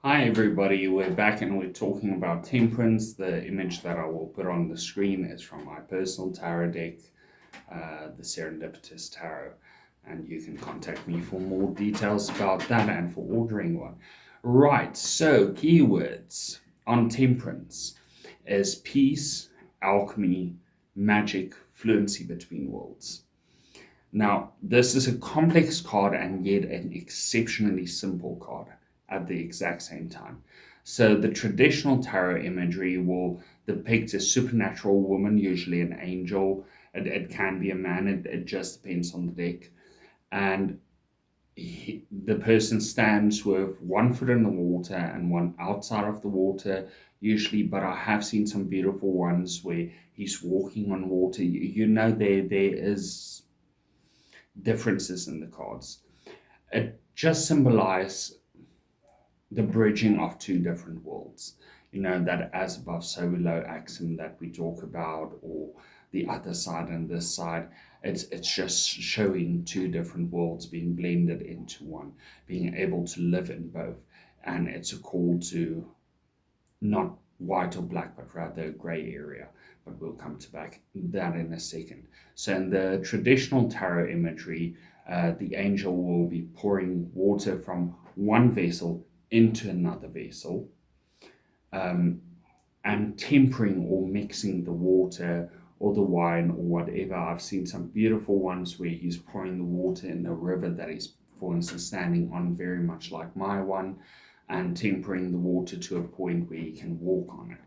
Hi everybody, we're back and we're talking about Temperance. The image that I will put on the screen is from my personal tarot deck, the Serendipitous Tarot, and you can contact me for more details about that and for ordering one. Right, so keywords on Temperance is peace, alchemy, magic, fluency between worlds. Now, this is a complex card and yet an exceptionally simple card at the exact same time. So, the traditional tarot imagery will depict a supernatural woman, usually an angel. It can be a man, it just depends on the deck. And the person stands with one foot in the water and one outside of the water, usually. But I have seen some beautiful ones where he's walking on water. There is differences in the cards. It just symbolizes the bridging of two different worlds. That as above, so below axiom that we talk about, or the other side and this side. It's just showing two different worlds being blended into one, being able to live in both. And it's a call to not white or black, but rather a gray area. But we'll come to back that in a second. So in the traditional tarot imagery, the angel will be pouring water from one vessel into another vessel, um, and tempering or mixing the water or the wine or whatever. I've seen some beautiful ones where he's pouring the water in a river that he's, for instance, standing on, very much like my one, and tempering the water to a point where he can walk on it.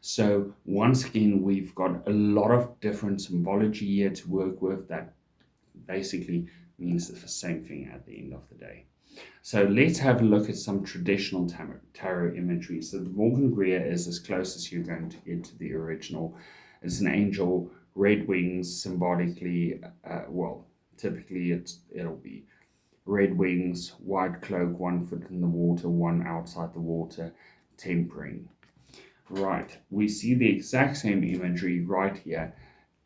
So once again, we've got a lot of different symbology here to work with that basically means the same thing at the end of the day. So let's have a look at some traditional tarot imagery. So the Morgan Greer is as close as you're going to get to the original. It's an angel, red wings, symbolically, typically it'll be red wings, white cloak, one foot in the water, one outside the water, tempering. Right, we see the exact same imagery right here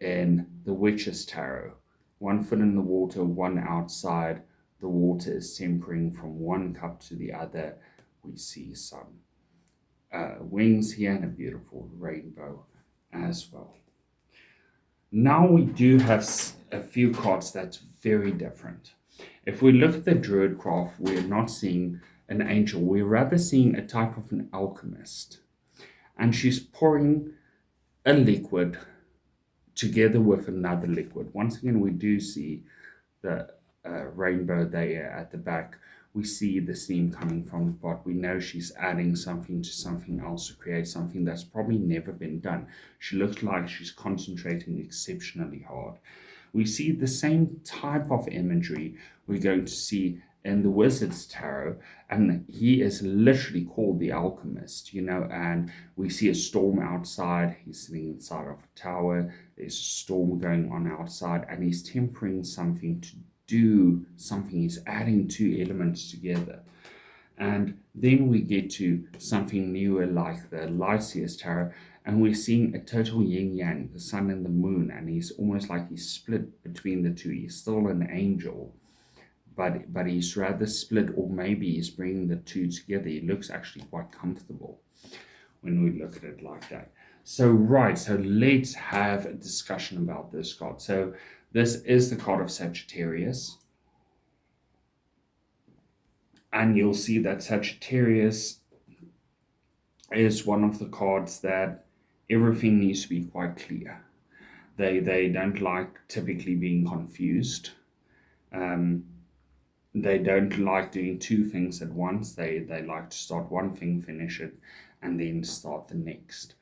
in the Witch's Tarot. One foot in the water, one outside. The water is tempering from one cup to the other. We see some wings here and a beautiful rainbow as well. Now we do have a few cards that's very different. If we look at the Druid craft, we're not seeing an angel, we're rather seeing a type of an alchemist. And she's pouring a liquid together with another liquid. Once again, we do see the rainbow there at the back. We see the steam coming from the pot. We know she's adding something to something else to create something that's probably never been done. She looks like she's concentrating exceptionally hard. We see the same type of imagery we're going to see in the Wizard's Tarot, and he is literally called the Alchemist, and we see a storm outside. He's sitting inside of a tower. There's a storm going on outside, and he's tempering something to do something. He's adding two elements together. And then we get to something newer like the Lysias Tarot, and we're seeing a total yin yang, the sun and the moon, and he's almost like he's split between the two. He's still an angel, but he's rather split, or maybe he's bringing the two together. He looks actually quite comfortable when we look at it like that. So let's have a discussion about this card. So this is the card of Sagittarius, and you'll see that Sagittarius is one of the cards that everything needs to be quite clear. They don't like typically being confused. They don't like doing two things at once. They like to start one thing, finish it, and then start the next.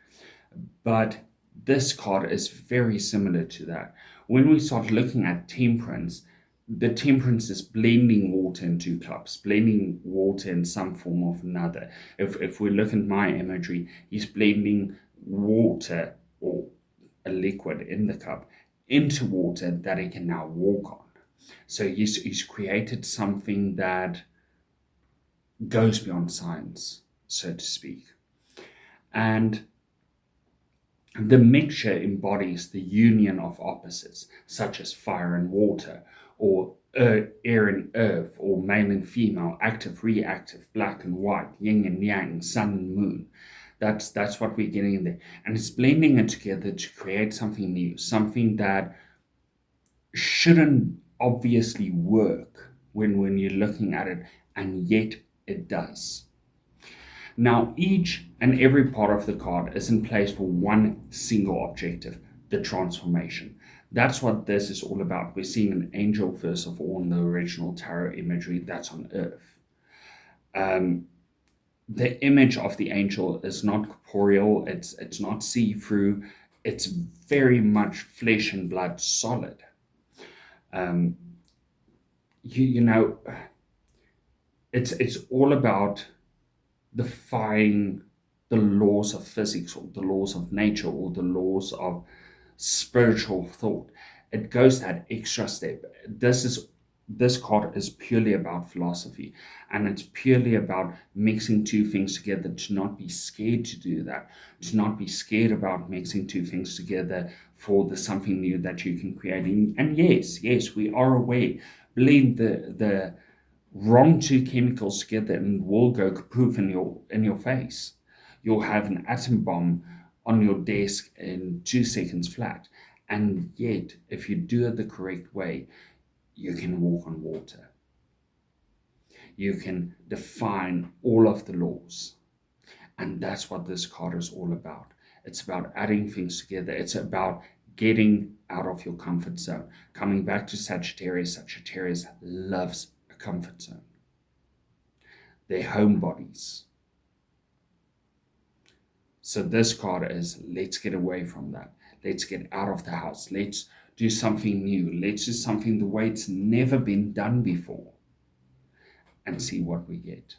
But this card is very similar to that. When we start looking at Temperance, the Temperance is blending water in two cups, blending water in some form of another. If we look at my imagery, he's blending water or a liquid in the cup into water that he can now walk on. So he's created something that goes beyond science, so to speak. And the mixture embodies the union of opposites, such as fire and water, or air and earth, or male and female, active, reactive, black and white, yin and yang, sun and moon. That's what we're getting in there. And it's blending it together to create something new, something that shouldn't obviously work when you're looking at it, and yet it does. Now, each and every part of the card is in place for one single objective, the transformation. That's what this is all about. We're seeing an angel, first of all, in the original tarot imagery that's on Earth. The image of the angel is not corporeal, it's not see-through, it's very much flesh and blood solid. Um, you know, it's all about defying the laws of physics, or the laws of nature, or the laws of spiritual thought. It goes that extra step. This card is purely about philosophy, and it's purely about mixing two things together, to not be scared to do that, to not be scared about mixing two things together for the something new that you can create. And yes, we are aware, blend the wrong two chemicals together and will go kapoof in your face. You'll have an atom bomb on your desk in 2 seconds flat. And yet, if you do it the correct way, you can walk on water. You can define all of the laws. And that's what this card is all about. It's about adding things together. It's about getting out of your comfort zone. Coming back to Sagittarius, Sagittarius loves a comfort zone. They're homebodies. So this card is, let's get away from that. Let's get out of the house. Let's do something new. Let's do something the way it's never been done before, and see what we get.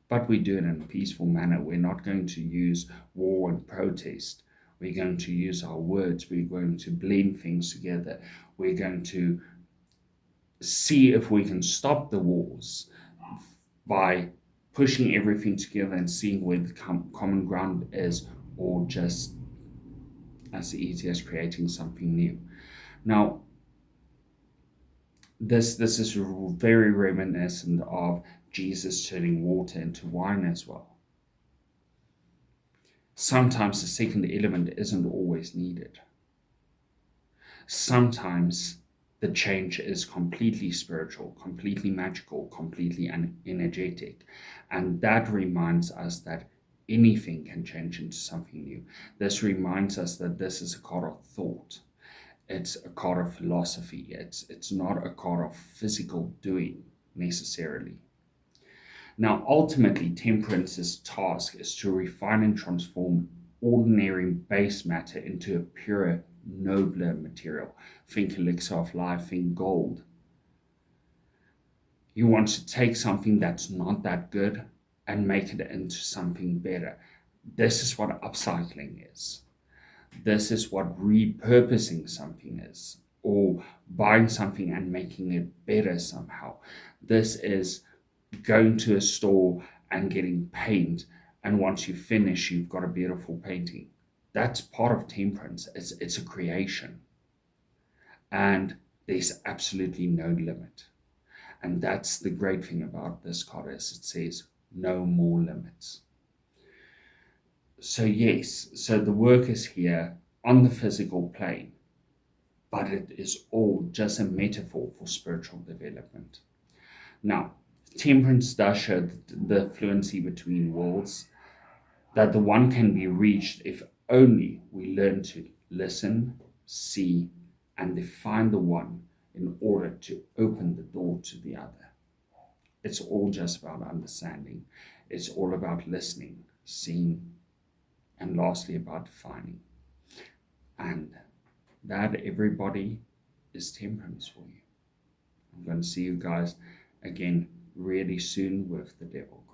But we do it in a peaceful manner. We're not going to use war and protest. We're going to use our words. We're going to blend things together. We're going to see if we can stop the wars by pushing everything together and seeing where the common ground is, or just as easy as creating something new. Now, this is very reminiscent of Jesus turning water into wine as well. Sometimes the second element isn't always needed. Sometimes the change is completely spiritual, completely magical, completely energetic. And that reminds us that anything can change into something new. This reminds us that this is a card of thought. It's a card of philosophy. It's not a card of physical doing necessarily. Now, ultimately, Temperance's task is to refine and transform ordinary base matter into a purer, nobler material. Think elixir of life, think gold. You want to take something that's not that good and make it into something better. This is what upcycling is. This is what repurposing something is, or buying something and making it better somehow. This is going to a store and getting paint, and once you finish, you've got a beautiful painting. That's part of temperance. It's a creation, and there's absolutely no limit. And that's the great thing about this card, is it says no more limits. So yes, so the work is here on the physical plane, but it is all just a metaphor for spiritual development. Now, Temperance does show the fluency between worlds, that the one can be reached if only we learn to listen, see, and define the one in order to open the door to the other. It's all just about understanding. It's all about listening, seeing, and lastly about defining. And that, everybody, is Temperance for you. I'm going to see you guys again really soon with the devil.